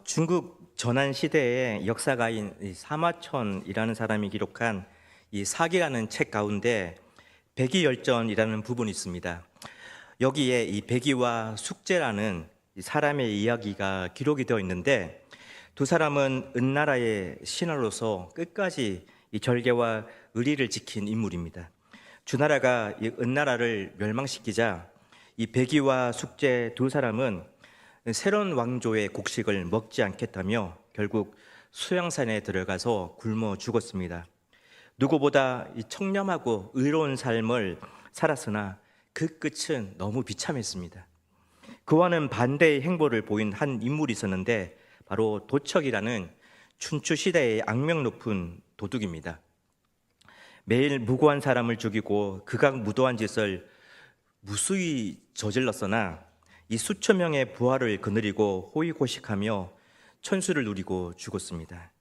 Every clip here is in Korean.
중국 전한 시대의 역사가인 이 사마천이라는 사람이 기록한 이 사기라는 책 가운데 백이열전이라는 부분이 있습니다. 여기에 이 백이와 숙제라는 이 사람의 이야기가 기록이 되어 있는데, 두 사람은 은나라의 신하로서 끝까지 이 절개와 의리를 지킨 인물입니다. 주나라가 이 은나라를 멸망시키자 이 백이와 숙제 두 사람은 새로운 왕조의 곡식을 먹지 않겠다며 결국 수양산에 들어가서 굶어 죽었습니다. 누구보다 이 청렴하고 의로운 삶을 살았으나 그 끝은 너무 비참했습니다. 그와는 반대의 행보를 보인 한 인물이 있었는데, 바로 도척이라는 춘추 시대의 악명 높은 도둑입니다. 매일 무고한 사람을 죽이고 극악무도한 짓을 무수히 저질렀으나 이 수천 명의 부하를 거느리고 호의호식하며 천수를 누리고 죽었습니다.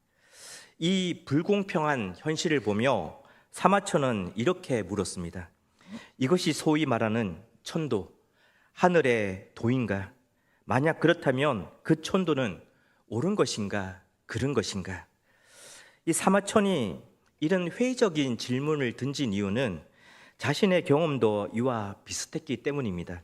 이 불공평한 현실을 보며 사마천은 이렇게 물었습니다. 이것이 소위 말하는 천도, 하늘의 도인가? 만약 그렇다면 그 천도는 옳은 것인가, 그른 것인가? 이 사마천이 이런 회의적인 질문을 던진 이유는 자신의 경험도 이와 비슷했기 때문입니다.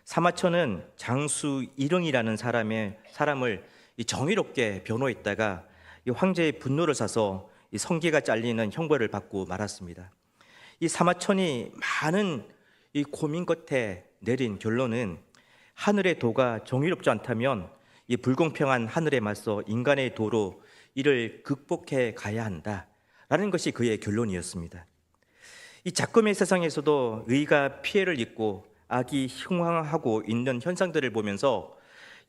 사마천은 장수 일응이라는 사람을 정의롭게 변호했다가 이 황제의 분노를 사서 이 성기가 잘리는 형벌을 받고 말았습니다. 이 사마천이 많은 이 고민 끝에 내린 결론은, 하늘의 도가 정의롭지 않다면 이 불공평한 하늘에 맞서 인간의 도로 이를 극복해 가야 한다라는 것이 그의 결론이었습니다. 이 작금의 세상에서도 의가 피해를 입고 악이 흉황하고 있는 현상들을 보면서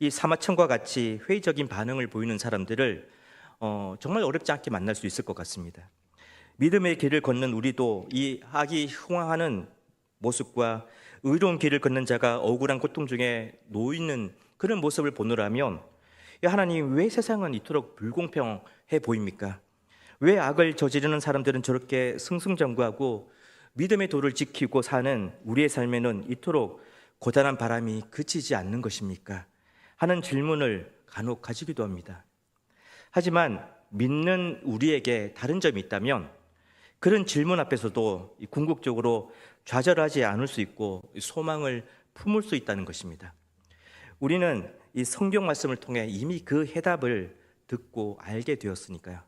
이 사마천과 같이 회의적인 반응을 보이는 사람들을 정말 어렵지 않게 만날 수 있을 것 같습니다. 믿음의 길을 걷는 우리도 이 악이 흉황하는 모습과 의로운 길을 걷는 자가 억울한 고통 중에 놓이는 그런 모습을 보느라면, 하나님, 왜 세상은 이토록 불공평해 보입니까? 왜 악을 저지르는 사람들은 저렇게 승승장구하고 믿음의 도를 지키고 사는 우리의 삶에는 이토록 고단한 바람이 그치지 않는 것입니까? 하는 질문을 간혹 가지기도 합니다. 하지만 믿는 우리에게 다른 점이 있다면, 그런 질문 앞에서도 궁극적으로 좌절하지 않을 수 있고 소망을 품을 수 있다는 것입니다. 우리는 이 성경 말씀을 통해 이미 그 해답을 듣고 알게 되었으니까요.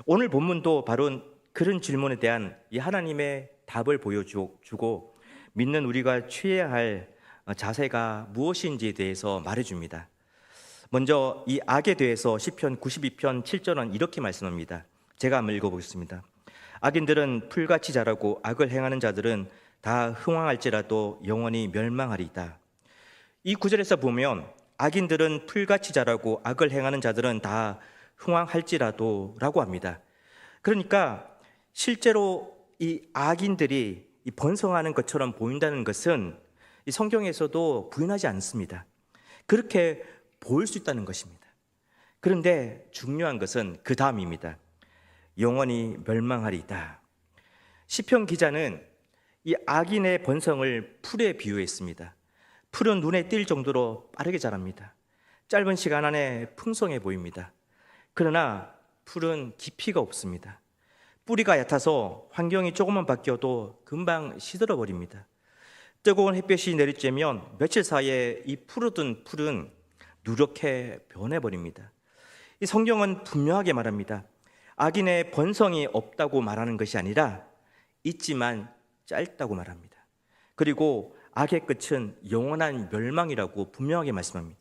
오늘 본문도 바로 그런 질문에 대한 이 하나님의 답을 보여주고 믿는 우리가 취해야 할 자세가 무엇인지에 대해서 말해줍니다. 먼저 이 악에 대해서 시편 92편 7절은 이렇게 말씀합니다. 제가 한번 읽어보겠습니다. 악인들은 풀같이 자라고 악을 행하는 자들은 다 흥황할지라도 영원히 멸망하리이다. 이 구절에서 보면 악인들은 풀같이 자라고 악을 행하는 자들은 다 흥황할지라도 라고 합니다. 그러니까 실제로 이 악인들이 번성하는 것처럼 보인다는 것은 이 성경에서도 부인하지 않습니다. 그렇게 보일 수 있다는 것입니다. 그런데 중요한 것은 그 다음입니다. 영원히 멸망하리이다. 시편 기자는 이 악인의 번성을 풀에 비유했습니다. 풀은 눈에 띌 정도로 빠르게 자랍니다. 짧은 시간 안에 풍성해 보입니다. 그러나 풀은 깊이가 없습니다. 뿌리가 얕아서 환경이 조금만 바뀌어도 금방 시들어 버립니다. 뜨거운 햇볕이 내리쬐면 며칠 사이에 이 푸르던 풀은 누렇게 변해버립니다. 이 성경은 분명하게 말합니다. 악인의 번성이 없다고 말하는 것이 아니라 있지만 짧다고 말합니다. 그리고 악의 끝은 영원한 멸망이라고 분명하게 말씀합니다.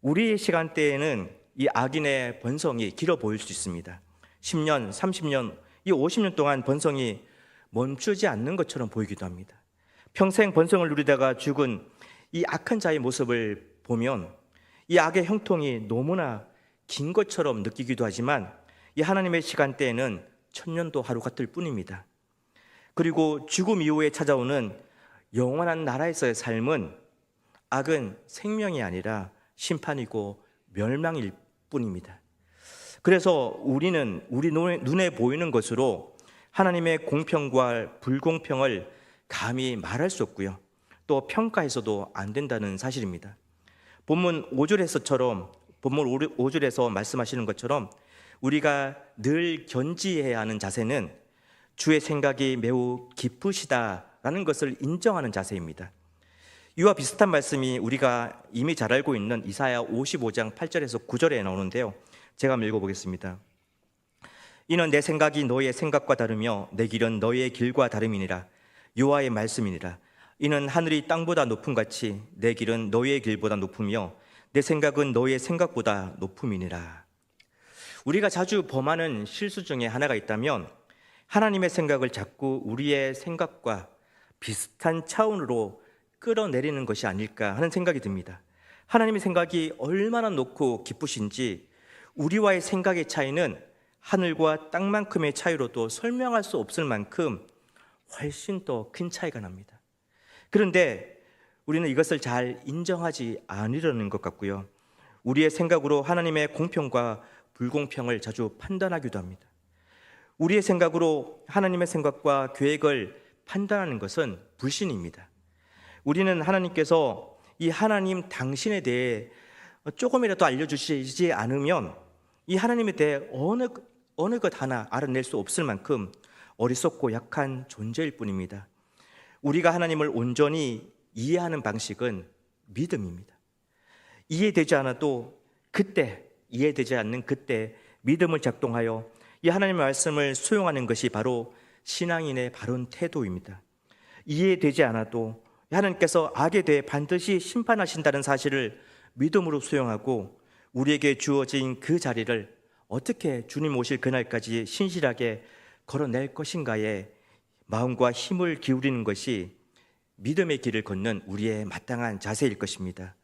우리의 시간대에는 이 악인의 번성이 길어 보일 수 있습니다. 10년, 30년, 이 50년 동안 번성이 멈추지 않는 것처럼 보이기도 합니다. 평생 번성을 누리다가 죽은 이 악한 자의 모습을 보면 이 악의 형통이 너무나 긴 것처럼 느끼기도 하지만, 이 하나님의 시간대에는 천년도 하루 같을 뿐입니다. 그리고 죽음 이후에 찾아오는 영원한 나라에서의 삶은 악은 생명이 아니라 심판이고 멸망일 뿐입니다. 그래서 우리는 우리 눈에 보이는 것으로 하나님의 공평과 불공평을 감히 말할 수 없고요, 또 평가해서도 안 된다는 사실입니다. 본문 5절에서처럼 본문 5절에서 말씀하시는 것처럼 우리가 늘 견지해야 하는 자세는 주의 생각이 매우 깊으시다라는 것을 인정하는 자세입니다. 이와 비슷한 말씀이 우리가 이미 잘 알고 있는 이사야 55장 8절에서 9절에 나오는데요. 제가 한번 읽어보겠습니다. 이는 내 생각이 너의 생각과 다르며 내 길은 너의 길과 다름이니라. 여호와의 말씀이니라. 이는 하늘이 땅보다 높음 같이 내 길은 너의 길보다 높으며 내 생각은 너의 생각보다 높음이니라. 우리가 자주 범하는 실수 중에 하나가 있다면 하나님의 생각을 자꾸 우리의 생각과 비슷한 차원으로 끌어내리는 것이 아닐까 하는 생각이 듭니다. 하나님의 생각이 얼마나 높고 깊으신지 우리와의 생각의 차이는 하늘과 땅만큼의 차이로도 설명할 수 없을 만큼 훨씬 더 큰 차이가 납니다. 그런데 우리는 이것을 잘 인정하지 않으려는 것 같고요. 우리의 생각으로 하나님의 공평과 불공평을 자주 판단하기도 합니다. 우리의 생각으로 하나님의 생각과 계획을 판단하는 것은 불신입니다. 우리는 하나님께서 이 하나님 당신에 대해 조금이라도 알려주시지 않으면 이 하나님에 대해 어느 것 하나 알아낼 수 없을 만큼 어리석고 약한 존재일 뿐입니다. 우리가 하나님을 온전히 이해하는 방식은 믿음입니다. 이해되지 않아도 이해되지 않는 그때 믿음을 작동하여 이 하나님의 말씀을 수용하는 것이 바로 신앙인의 바른 태도입니다. 이해되지 않아도 하나님께서 악에 대해 반드시 심판하신다는 사실을 믿음으로 수용하고 우리에게 주어진 그 자리를 어떻게 주님 오실 그날까지 신실하게 걸어낼 것인가에 마음과 힘을 기울이는 것이 믿음의 길을 걷는 우리의 마땅한 자세일 것입니다.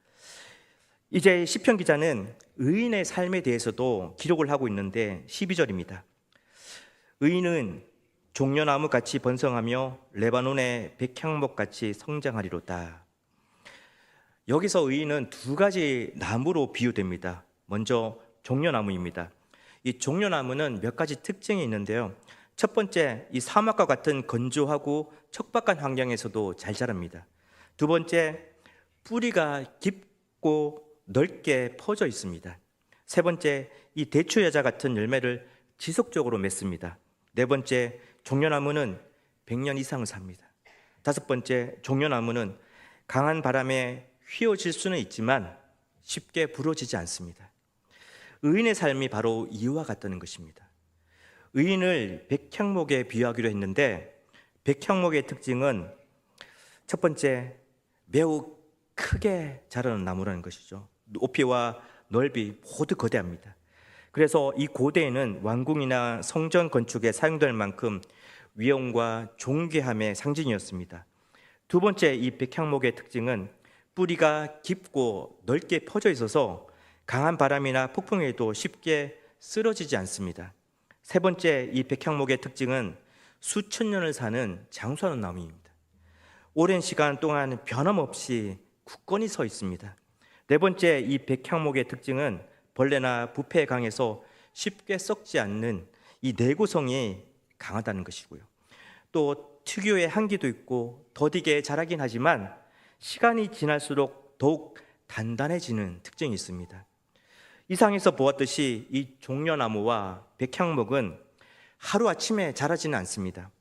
이제 시편 기자는 의인의 삶에 대해서도 기록을 하고 있는데 12절입니다. 의인은 종려나무 같이 번성하며 레바논의 백향목 같이 성장하리로다. 여기서 의인은 두 가지 나무로 비유됩니다. 먼저 종려나무입니다. 이 종려나무는 몇 가지 특징이 있는데요. 첫 번째, 이 사막과 같은 건조하고 척박한 환경에서도 잘 자랍니다. 두 번째, 뿌리가 깊고 넓게 퍼져 있습니다. 세 번째, 이 대추여자 같은 열매를 지속적으로 맺습니다. 네 번째, 종려나무는 100년 이상을 삽니다. 다섯 번째, 종려나무는 강한 바람에 휘어질 수는 있지만 쉽게 부러지지 않습니다. 의인의 삶이 바로 이와 같다는 것입니다. 의인을 백향목에 비유하기로 했는데 백향목의 특징은 첫 번째, 매우 크게 자라는 나무라는 것이죠. 높이와 넓이 모두 거대합니다. 그래서 이 고대에는 왕궁이나 성전 건축에 사용될 만큼 위엄과 존귀함의 상징이었습니다. 두 번째, 이 백향목의 특징은 뿌리가 깊고 넓게 퍼져 있어서 강한 바람이나 폭풍에도 쉽게 쓰러지지 않습니다. 세 번째, 이 백향목의 특징은 수천 년을 사는 장수하는 나무입니다. 오랜 시간 동안 변함없이 굳건히 서 있습니다. 네 번째, 이 백향목의 특징은 벌레나 부패에 강해서 쉽게 썩지 않는 이 내구성이 강하다는 것이고요. 또 특유의 향기도 있고 더디게 자라긴 하지만 시간이 지날수록 더욱 단단해지는 특징이 있습니다. 이상에서 보았듯이 이 종려나무와 백향목은 하루아침에 자라지는 않습니다.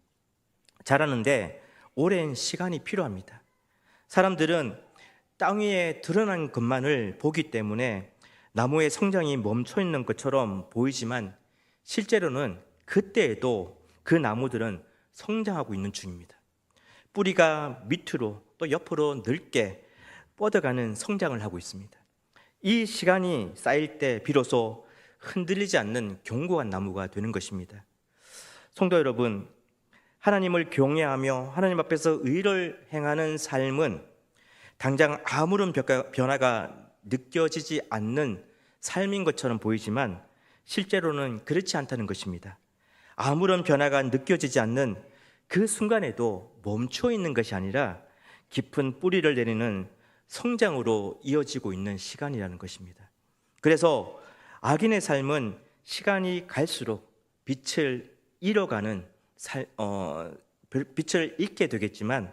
자라는데 오랜 시간이 필요합니다. 사람들은 땅 위에 드러난 것만을 보기 때문에 나무의 성장이 멈춰 있는 것처럼 보이지만 실제로는 그때에도 그 나무들은 성장하고 있는 중입니다. 뿌리가 밑으로 또 옆으로 넓게 뻗어가는 성장을 하고 있습니다. 이 시간이 쌓일 때 비로소 흔들리지 않는 견고한 나무가 되는 것입니다. 성도 여러분, 하나님을 경외하며 하나님 앞에서 의를 행하는 삶은 당장 아무런 변화가 느껴지지 않는 삶인 것처럼 보이지만 실제로는 그렇지 않다는 것입니다. 아무런 변화가 느껴지지 않는 그 순간에도 멈춰 있는 것이 아니라 깊은 뿌리를 내리는 성장으로 이어지고 있는 시간이라는 것입니다. 그래서 악인의 삶은 시간이 갈수록 빛을 잃어가는 빛을 잃게 되겠지만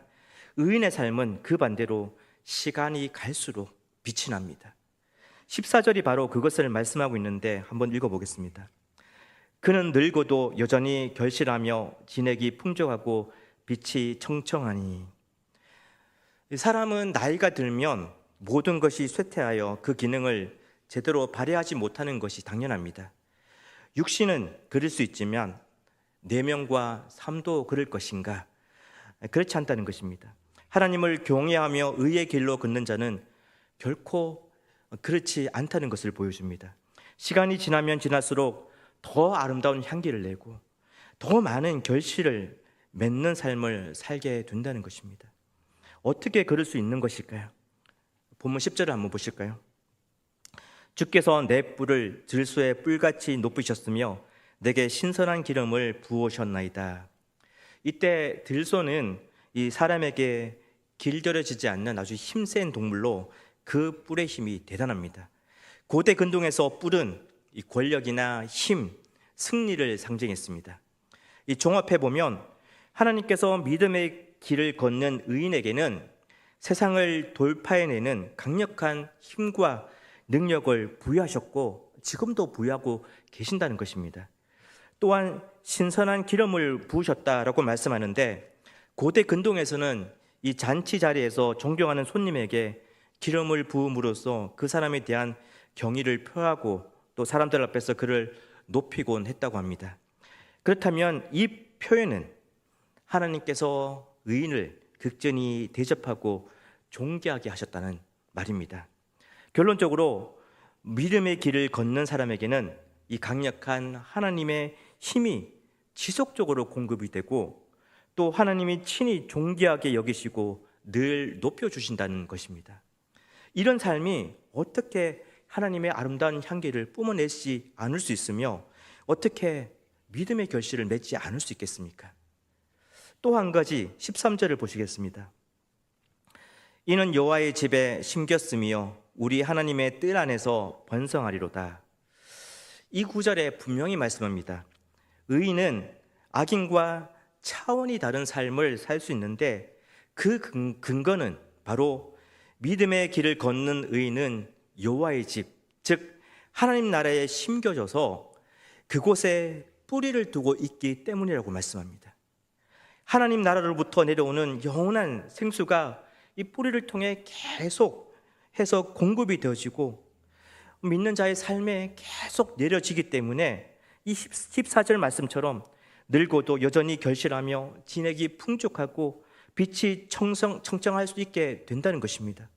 의인의 삶은 그 반대로 시간이 갈수록 빛이 납니다. 14절이 바로 그것을 말씀하고 있는데 한번 읽어보겠습니다. 그는 늙어도 여전히 결실하며 진액이 풍족하고 빛이 청청하니. 사람은 나이가 들면 모든 것이 쇠퇴하여 그 기능을 제대로 발휘하지 못하는 것이 당연합니다. 육신은 그럴 수 있지만 내면과 삶도 그럴 것인가? 그렇지 않다는 것입니다. 하나님을 경외하며 의의 길로 걷는 자는 결코 그렇지 않다는 것을 보여줍니다. 시간이 지나면 지날수록 더 아름다운 향기를 내고 더 많은 결실을 맺는 삶을 살게 된다는 것입니다. 어떻게 그럴 수 있는 것일까요? 본문 10절을 한번 보실까요? 주께서 내 뿔을 들소의 뿔같이 높이셨으며 내게 신선한 기름을 부으셨나이다. 이때 들소는 이 사람에게 길들여지지 않는 아주 힘센 동물로 그 뿔의 힘이 대단합니다. 고대 근동에서 뿔은 이 권력이나 힘, 승리를 상징했습니다. 이 종합해 보면 하나님께서 믿음의 길을 걷는 의인에게는 세상을 돌파해내는 강력한 힘과 능력을 부여하셨고 지금도 부여하고 계신다는 것입니다. 또한 신선한 기름을 부으셨다라고 말씀하는데 고대 근동에서는 이 잔치 자리에서 존경하는 손님에게 기름을 부음으로써 그 사람에 대한 경의를 표하고 또 사람들 앞에서 그를 높이곤 했다고 합니다. 그렇다면 이 표현은 하나님께서 의인을 극진히 대접하고 존귀하게 하셨다는 말입니다. 결론적으로 믿음의 길을 걷는 사람에게는 이 강력한 하나님의 힘이 지속적으로 공급이 되고 또 하나님이 친히 존귀하게 여기시고 늘 높여주신다는 것입니다. 이런 삶이 어떻게 하나님의 아름다운 향기를 뿜어내지 않을 수 있으며 어떻게 믿음의 결실을 맺지 않을 수 있겠습니까? 또 한 가지 13절을 보시겠습니다. 이는 여호와의 집에 심겼으며 우리 하나님의 뜰 안에서 번성하리로다. 이 구절에 분명히 말씀합니다. 의인은 악인과 차원이 다른 삶을 살 수 있는데 그 근거는 바로 믿음의 길을 걷는 의인은 여호와의 집, 즉 하나님 나라에 심겨져서 그곳에 뿌리를 두고 있기 때문이라고 말씀합니다. 하나님 나라로부터 내려오는 영원한 생수가 이 뿌리를 통해 계속 해서 공급이 되어지고 믿는 자의 삶에 계속 내려지기 때문에 이 14절 말씀처럼 늙어도 여전히 결실하며 진액이 풍족하고 빛이 청청할 수 있게 된다는 것입니다.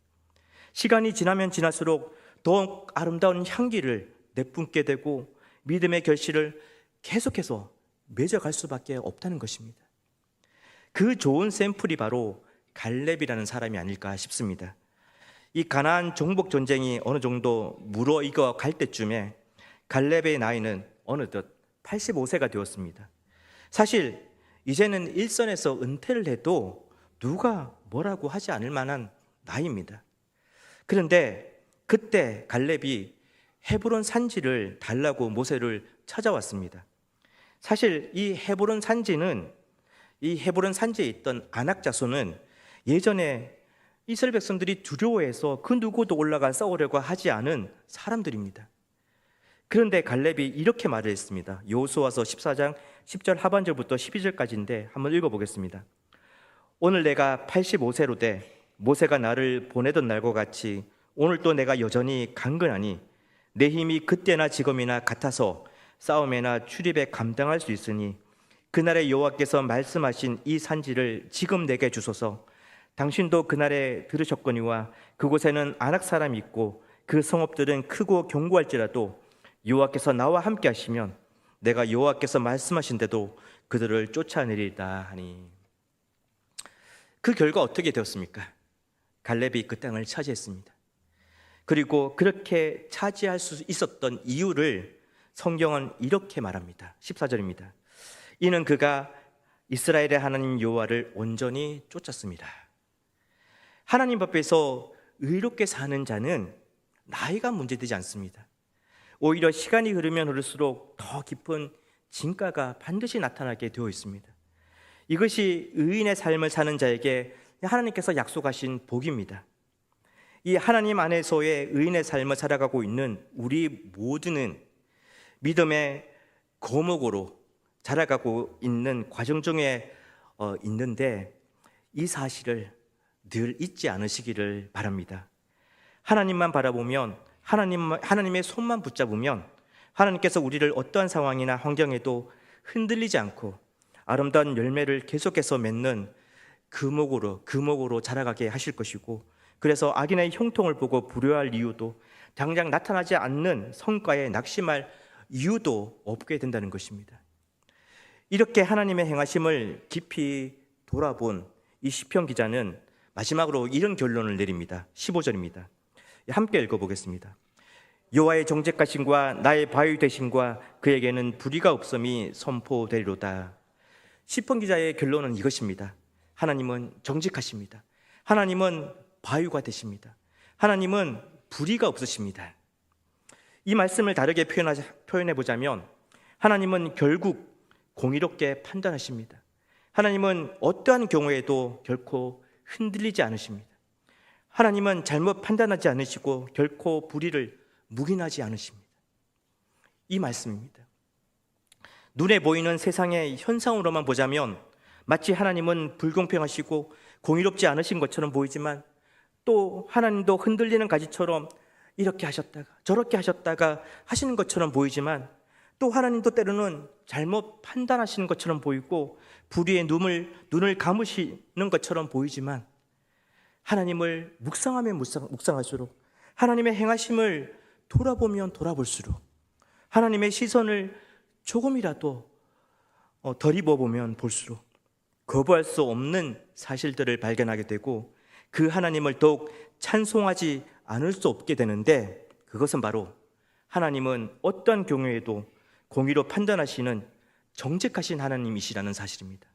시간이 지나면 지날수록 더욱 아름다운 향기를 내뿜게 되고 믿음의 결실을 계속해서 맺어갈 수밖에 없다는 것입니다. 그 좋은 샘플이 바로 갈렙이라는 사람이 아닐까 싶습니다. 이 가나안 정복 전쟁이 어느 정도 무르익어 갈 때쯤에 갈렙의 나이는 어느덧 85세가 되었습니다. 사실 이제는 일선에서 은퇴를 해도 누가 뭐라고 하지 않을 만한 나이입니다. 그런데 그때 갈렙이 헤브론 산지를 달라고 모세를 찾아왔습니다. 사실 이 헤브론 산지에 있던 아낙 자손은 예전에 이스라엘 백성들이 두려워해서 그 누구도 올라가 싸우려고 하지 않은 사람들입니다. 그런데 갈렙이 이렇게 말을 했습니다. 여호수아서 14장 10절 하반절부터 12절까지인데 한번 읽어보겠습니다. 오늘 내가 85세로 돼 모세가 나를 보내던 날과 같이 오늘도 내가 여전히 강건하니 내 힘이 그때나 지금이나 같아서 싸움에나 출입에 감당할 수 있으니 그날에 여호와께서 말씀하신 이 산지를 지금 내게 주소서. 당신도 그날에 들으셨거니와 그곳에는 아낙 사람이 있고 그 성읍들은 크고 견고할지라도 여호와께서 나와 함께 하시면 내가 여호와께서 말씀하신대도 그들을 쫓아내리다 하니. 그 결과 어떻게 되었습니까? 갈렙이 그 땅을 차지했습니다. 그리고 그렇게 차지할 수 있었던 이유를 성경은 이렇게 말합니다. 14절입니다. 이는 그가 이스라엘의 하나님 여호와를 온전히 쫓았습니다. 하나님 앞에서 의롭게 사는 자는 나이가 문제되지 않습니다. 오히려 시간이 흐르면 흐를수록 더 깊은 진가가 반드시 나타나게 되어 있습니다. 이것이 의인의 삶을 사는 자에게 하나님께서 약속하신 복입니다. 이 하나님 안에서의 의인의 삶을 살아가고 있는 우리 모두는 믿음의 거목으로 자라가고 있는 과정 중에 있는데, 이 사실을 늘 잊지 않으시기를 바랍니다. 하나님만 바라보면, 하나님의 손만 붙잡으면 하나님께서 우리를 어떠한 상황이나 환경에도 흔들리지 않고 아름다운 열매를 계속해서 맺는 금옥으로 자라가게 하실 것이고, 그래서 악인의 형통을 보고 불효할 이유도, 당장 나타나지 않는 성과에 낙심할 이유도 없게 된다는 것입니다. 이렇게 하나님의 행하심을 깊이 돌아본 이 시편 기자는 마지막으로 이런 결론을 내립니다. 15절입니다. 함께 읽어보겠습니다. 여호와의 정직하심과 나의 바위 되심과 그에게는 불의가 없음이 선포되리로다. 시편 기자의 결론은 이것입니다. 하나님은 정직하십니다. 하나님은 바위가 되십니다. 하나님은 불의가 없으십니다. 이 말씀을 다르게 표현해 보자면, 하나님은 결국 공의롭게 판단하십니다. 하나님은 어떠한 경우에도 결코 흔들리지 않으십니다. 하나님은 잘못 판단하지 않으시고 결코 불의를 묵인하지 않으십니다. 이 말씀입니다. 눈에 보이는 세상의 현상으로만 보자면 마치 하나님은 불공평하시고 공의롭지 않으신 것처럼 보이지만, 또 하나님도 흔들리는 가지처럼 이렇게 하셨다가 저렇게 하셨다가 하시는 것처럼 보이지만, 또 하나님도 때로는 잘못 판단하시는 것처럼 보이고 불의의 눈을 감으시는 것처럼 보이지만, 하나님을 묵상하면 묵상할수록, 하나님의 행하심을 돌아보면 돌아볼수록, 하나님의 시선을 조금이라도 덜 입어보면 볼수록 거부할 수 없는 사실들을 발견하게 되고, 그 하나님을 더욱 찬송하지 않을 수 없게 되는데, 그것은 바로 하나님은 어떠한 경우에도 공의로 판단하시는 정직하신 하나님이시라는 사실입니다.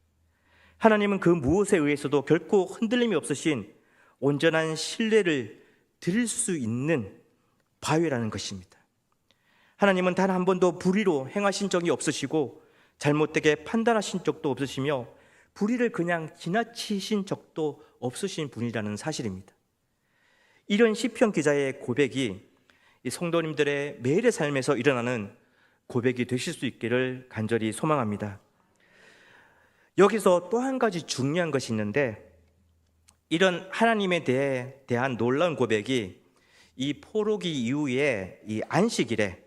하나님은 그 무엇에 의해서도 결코 흔들림이 없으신 온전한 신뢰를 드릴 수 있는 바위라는 것입니다. 하나님은 단 한 번도 불의로 행하신 적이 없으시고 잘못되게 판단하신 적도 없으시며 불의를 그냥 지나치신 적도 없으신 분이라는 사실입니다. 이런 시편 기자의 고백이 이 성도님들의 매일의 삶에서 일어나는 고백이 되실 수 있기를 간절히 소망합니다. 여기서 또 한 가지 중요한 것이 있는데, 이런 하나님에 대한 놀라운 고백이 이 포로기 이후에 이 안식일에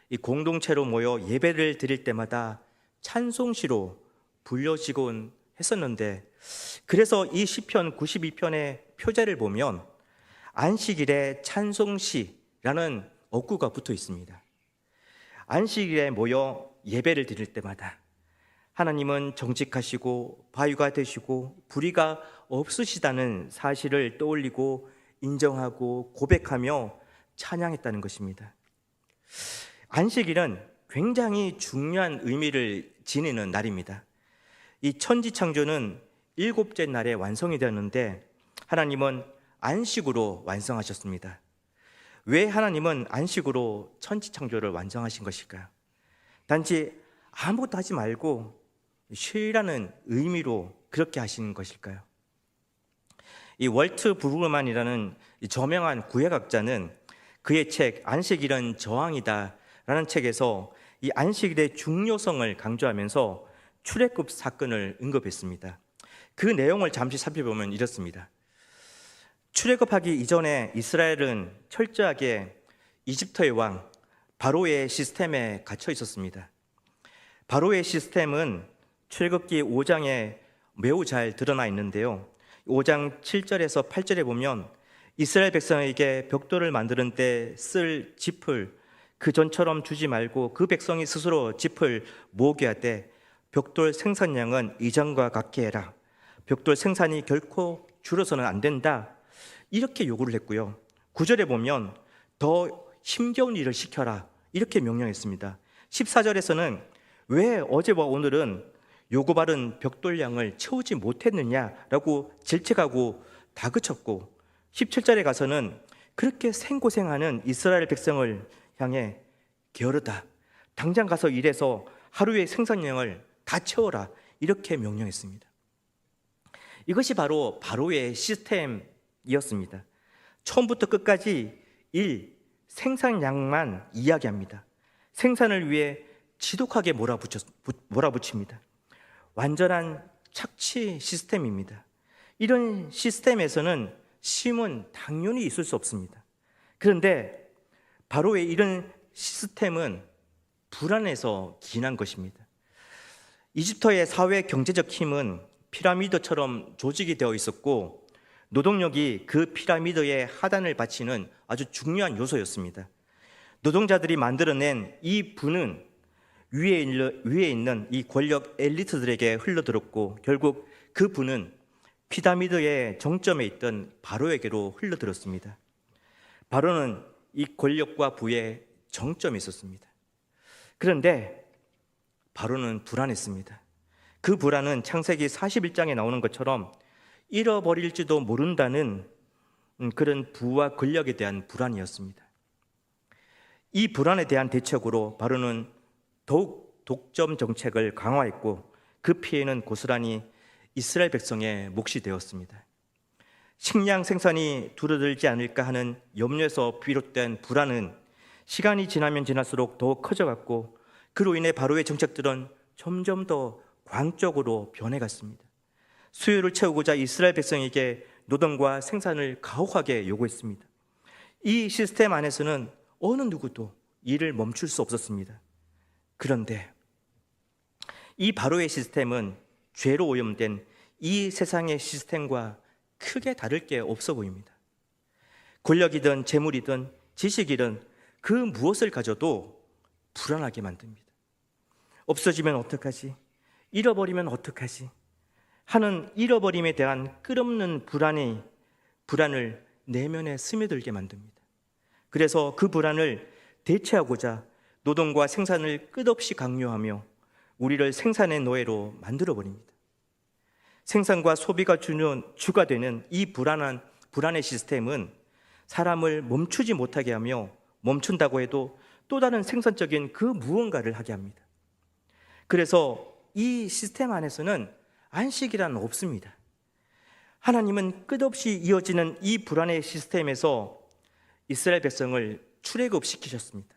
이 공동체로 모여 예배를 드릴 때마다 찬송시로 불려지곤 했었는데, 그래서 이 시편 92편의 표제를 보면 안식일에 찬송시라는 어구가 붙어 있습니다. 안식일에 모여 예배를 드릴 때마다 하나님은 정직하시고 바위가 되시고 불의가 없으시다는 사실을 떠올리고 인정하고 고백하며 찬양했다는 것입니다. 안식일은 굉장히 중요한 의미를 지니는 날입니다. 이 천지창조는 7째 날에 완성이 되었는데 하나님은 안식으로 완성하셨습니다. 왜 하나님은 안식으로 천지창조를 완성하신 것일까요? 단지 아무것도 하지 말고 쉬라는 의미로 그렇게 하신 것일까요? 이 월트 브루그만이라는 저명한 구약학자는 그의 책 안식일은 저항이다 라는 책에서 이 안식일의 중요성을 강조하면서 출애굽 사건을 언급했습니다. 그 내용을 잠시 살펴보면 이렇습니다. 출애굽하기 이전에 이스라엘은 철저하게 이집트의 왕 바로의 시스템에 갇혀 있었습니다. 바로의 시스템은 출애굽기 5장에 매우 잘 드러나 있는데요, 5장 7절에서 8절에 보면 이스라엘 백성에게 벽돌을 만드는 때 쓸 짚을 그 전처럼 주지 말고 그 백성이 스스로 짚을 모으게 하되 벽돌 생산량은 이전과 같게 해라. 벽돌 생산이 결코 줄어서는 안 된다. 이렇게 요구를 했고요. 9절에 보면 더 힘겨운 일을 시켜라. 이렇게 명령했습니다. 14절에서는 왜 어제와 오늘은 요구받은 벽돌량을 채우지 못했느냐라고 질책하고 다그쳤고, 17절에 가서는 그렇게 생고생하는 이스라엘 백성을 향해 게으르다. 당장 가서 일해서 하루의 생산량을 다 채워라. 이렇게 명령했습니다. 이것이 바로 바로의 시스템이었습니다. 처음부터 끝까지 생산량만 이야기합니다. 생산을 위해 지독하게 몰아붙입니다. 완전한 착취 시스템입니다. 이런 시스템에서는 쉼은 당연히 있을 수 없습니다. 그런데 바로의 이런 시스템은 불안해서 기인한 것입니다. 이집트의 사회 경제적 힘은 피라미드처럼 조직이 되어 있었고 노동력이 그 피라미드의 하단을 받치는 아주 중요한 요소였습니다. 노동자들이 만들어낸 이 부는 위에 있는 이 권력 엘리트들에게 흘러들었고 결국 그 부는 피라미드의 정점에 있던 바로에게로 흘러들었습니다. 바로는 이 권력과 부의 정점에 있었습니다. 그런데 바로는 불안했습니다. 그 불안은 창세기 41장에 나오는 것처럼 잃어버릴지도 모른다는 그런 부와 권력에 대한 불안이었습니다. 이 불안에 대한 대책으로 바로는 더욱 독점 정책을 강화했고 그 피해는 고스란히 이스라엘 백성의 몫이 되었습니다. 식량 생산이 줄어들지 않을까 하는 염려에서 비롯된 불안은 시간이 지나면 지날수록 더욱 커져갔고 그로 인해 바로의 정책들은 점점 더 광적으로 변해갔습니다. 수요를 채우고자 이스라엘 백성에게 노동과 생산을 가혹하게 요구했습니다. 이 시스템 안에서는 어느 누구도 일을 멈출 수 없었습니다. 그런데 이 바로의 시스템은 죄로 오염된 이 세상의 시스템과 크게 다를 게 없어 보입니다. 권력이든 재물이든 지식이든 그 무엇을 가져도 불안하게 만듭니다. 없어지면 어떡하지? 잃어버리면 어떡하지? 하는 잃어버림에 대한 끝없는 불안을 내면에 스며들게 만듭니다. 그래서 그 불안을 대체하고자 노동과 생산을 끝없이 강요하며 우리를 생산의 노예로 만들어버립니다. 생산과 소비가 주가 되는 이 불안의 시스템은 사람을 멈추지 못하게 하며 멈춘다고 해도 또 다른 생산적인 그 무언가를 하게 합니다. 그래서 이 시스템 안에서는 안식이란 없습니다. 하나님은 끝없이 이어지는 이 불안의 시스템에서 이스라엘 백성을 출애굽시키셨습니다.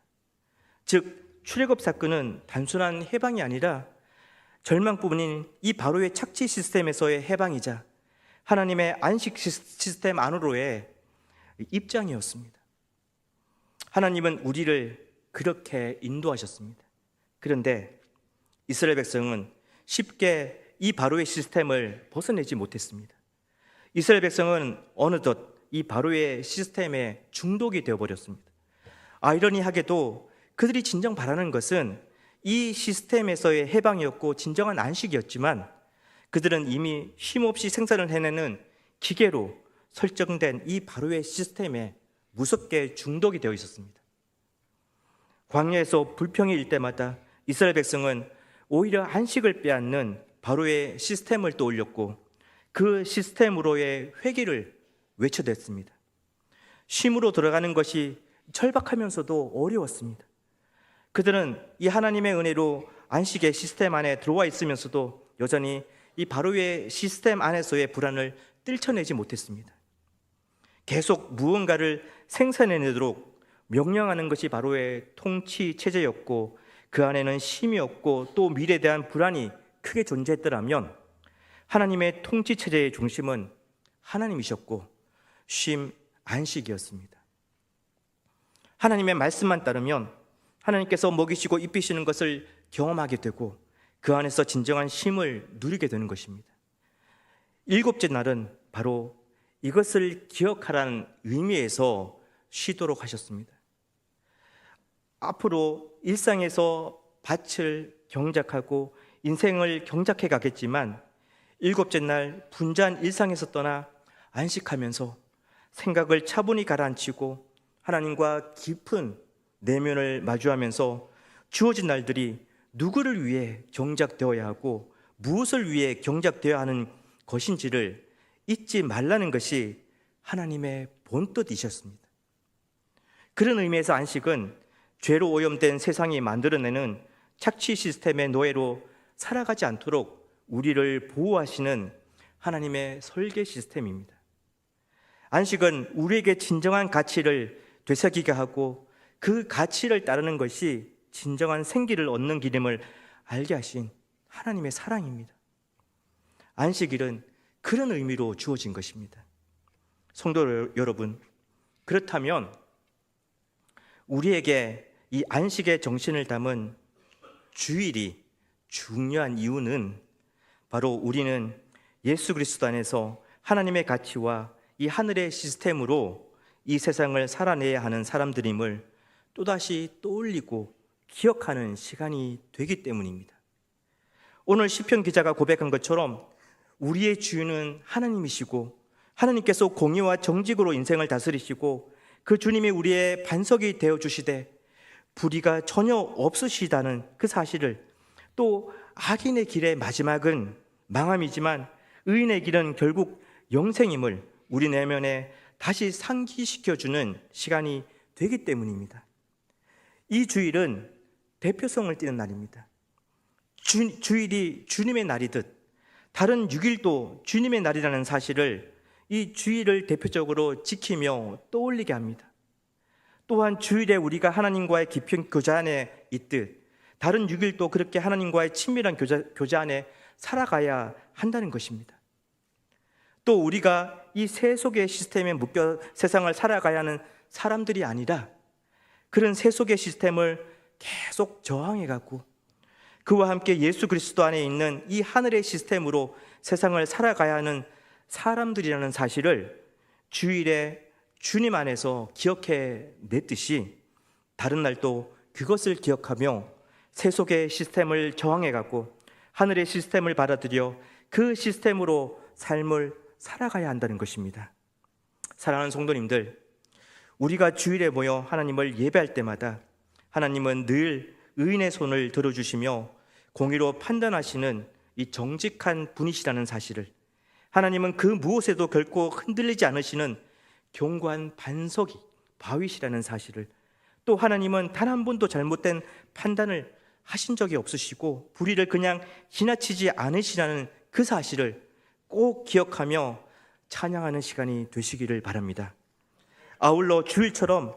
즉 출애굽 사건은 단순한 해방이 아니라 절망부분인 이 바로의 착취 시스템에서의 해방이자 하나님의 안식 시스템 안으로의 입장이었습니다. 하나님은 우리를 그렇게 인도하셨습니다. 그런데 이스라엘 백성은 쉽게 이 바로의 시스템을 벗어내지 못했습니다. 이스라엘 백성은 어느덧 이 바로의 시스템에 중독이 되어버렸습니다. 아이러니하게도 그들이 진정 바라는 것은 이 시스템에서의 해방이었고 진정한 안식이었지만 그들은 이미 쉼없이 생산을 해내는 기계로 설정된 이 바로의 시스템에 무섭게 중독이 되어 있었습니다. 광야에서 불평이 일 때마다 이스라엘 백성은 오히려 안식을 빼앗는 바로의 시스템을 떠올렸고 그 시스템으로의 회개를 외쳐댔습니다. 쉼으로 들어가는 것이 절박하면서도 어려웠습니다. 그들은 이 하나님의 은혜로 안식의 시스템 안에 들어와 있으면서도 여전히 이 바로의 시스템 안에서의 불안을 떨쳐내지 못했습니다. 계속 무언가를 생산해내도록 명령하는 것이 바로의 통치 체제였고 그 안에는 쉼이 없고 또 미래에 대한 불안이 크게 존재했더라면 하나님의 통치 체제의 중심은 하나님이셨고 쉼, 안식이었습니다. 하나님의 말씀만 따르면 하나님께서 먹이시고 입히시는 것을 경험하게 되고 그 안에서 진정한 쉼을 누리게 되는 것입니다. 일곱째 날은 바로 이것을 기억하라는 의미에서 쉬도록 하셨습니다. 앞으로 일상에서 밭을 경작하고 인생을 경작해 가겠지만 일곱째 날 분주한 일상에서 떠나 안식하면서 생각을 차분히 가라앉히고 하나님과 깊은 내면을 마주하면서 주어진 날들이 누구를 위해 경작되어야 하고 무엇을 위해 경작되어야 하는 것인지를 잊지 말라는 것이 하나님의 본뜻이셨습니다. 그런 의미에서 안식은 죄로 오염된 세상이 만들어내는 착취 시스템의 노예로 살아가지 않도록 우리를 보호하시는 하나님의 설계 시스템입니다. 안식은 우리에게 진정한 가치를 되새기게 하고 그 가치를 따르는 것이 진정한 생기를 얻는 길임을 알게 하신 하나님의 사랑입니다. 안식일은 그런 의미로 주어진 것입니다. 성도 여러분, 그렇다면 우리에게 이 안식의 정신을 담은 주일이 중요한 이유는 바로 우리는 예수 그리스도 안에서 하나님의 가치와 이 하늘의 시스템으로 이 세상을 살아내야 하는 사람들임을 또다시 떠올리고 기억하는 시간이 되기 때문입니다. 오늘 시편 기자가 고백한 것처럼 우리의 주인은 하나님이시고 하나님께서 공의와 정직으로 인생을 다스리시고 그 주님이 우리의 반석이 되어주시되 불의가 전혀 없으시다는 그 사실을, 또 악인의 길의 마지막은 망함이지만 의인의 길은 결국 영생임을 우리 내면에 다시 상기시켜주는 시간이 되기 때문입니다. 이 주일은 대표성을 띠는 날입니다. 주일이 주님의 날이듯 다른 6일도 주님의 날이라는 사실을 이 주일을 대표적으로 지키며 떠올리게 합니다. 또한 주일에 우리가 하나님과의 깊은 교제 안에 있듯 다른 6일도 그렇게 하나님과의 친밀한 교제 안에 살아가야 한다는 것입니다. 또 우리가 이 세속의 시스템에 묶여 세상을 살아가야 하는 사람들이 아니라 그런 세속의 시스템을 계속 저항해가고 그와 함께 예수 그리스도 안에 있는 이 하늘의 시스템으로 세상을 살아가야 하는 사람들이라는 사실을 주일에 주님 안에서 기억해 냈듯이 다른 날도 그것을 기억하며 세속의 시스템을 저항해가고 하늘의 시스템을 받아들여 그 시스템으로 삶을 살아가야 한다는 것입니다. 사랑하는 성도님들, 우리가 주일에 모여 하나님을 예배할 때마다 하나님은 늘 의인의 손을 들어주시며 공의로 판단하시는 이 정직한 분이시라는 사실을, 하나님은 그 무엇에도 결코 흔들리지 않으시는 견고한 반석이 바위시라는 사실을, 또 하나님은 단 한 번도 잘못된 판단을 하신 적이 없으시고 불의를 그냥 지나치지 않으시라는 그 사실을 꼭 기억하며 찬양하는 시간이 되시기를 바랍니다. 아울러 주일처럼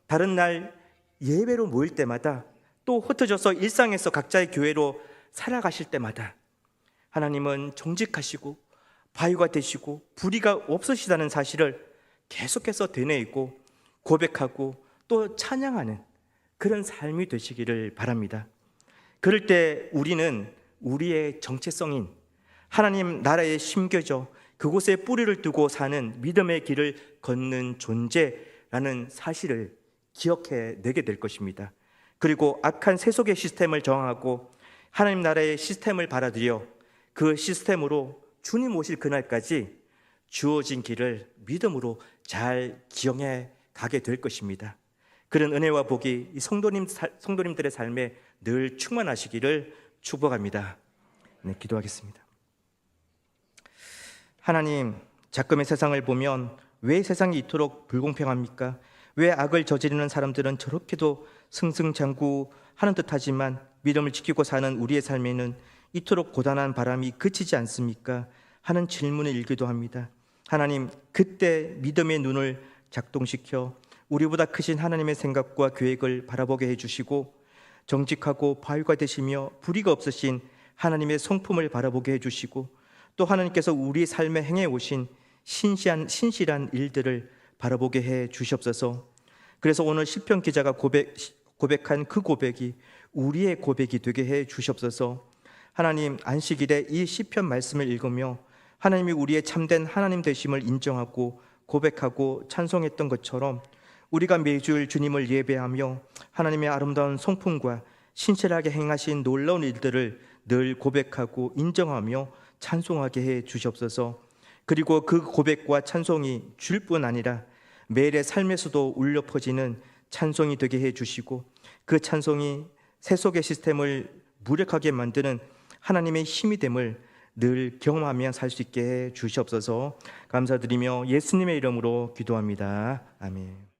다른 날 예배로 모일 때마다 또 흩어져서 일상에서 각자의 교회로 살아가실 때마다 하나님은 정직하시고 바위가 되시고 불의가 없으시다는 사실을 계속해서 되뇌이고 고백하고 또 찬양하는 그런 삶이 되시기를 바랍니다. 그럴 때 우리는 우리의 정체성인 하나님 나라에 심겨져 그곳에 뿌리를 두고 사는 믿음의 길을 걷는 존재라는 사실을 기억해 내게 될 것입니다. 그리고 악한 세속의 시스템을 저항하고 하나님 나라의 시스템을 받아들여 그 시스템으로 주님 오실 그날까지 주어진 길을 믿음으로 잘 기억해 가게 될 것입니다. 그런 은혜와 복이 이 성도님들의 삶에 늘 충만하시기를 축복합니다. 네, 기도하겠습니다. 하나님, 작금의 세상을 보면 왜 세상이 이토록 불공평합니까? 왜 악을 저지르는 사람들은 저렇게도 승승장구하는 듯하지만 믿음을 지키고 사는 우리의 삶에는 이토록 고단한 바람이 그치지 않습니까? 하는 질문을 읽기도 합니다. 하나님, 그때 믿음의 눈을 작동시켜 우리보다 크신 하나님의 생각과 계획을 바라보게 해주시고 정직하고 바위가 되시며 불의가 없으신 하나님의 성품을 바라보게 해주시고 또 하나님께서 우리 삶에 행해 오신 신실한 일들을 바라보게 해 주시옵소서. 그래서 오늘 시편 기자가 고백한 그 고백이 우리의 고백이 되게 해 주시옵소서. 하나님, 안식일에 이 시편 말씀을 읽으며 하나님이 우리의 참된 하나님 되심을 인정하고 고백하고 찬송했던 것처럼 우리가 매주일 주님을 예배하며 하나님의 아름다운 성품과 신실하게 행하신 놀라운 일들을 늘 고백하고 인정하며 찬송하게 해 주시옵소서. 그리고 그 고백과 찬송이 줄 뿐 아니라 매일의 삶에서도 울려 퍼지는 찬송이 되게 해 주시고 그 찬송이 세속의 시스템을 무력하게 만드는 하나님의 힘이 됨을 늘 경험하며 살 수 있게 해 주시옵소서. 감사드리며 예수님의 이름으로 기도합니다. 아멘.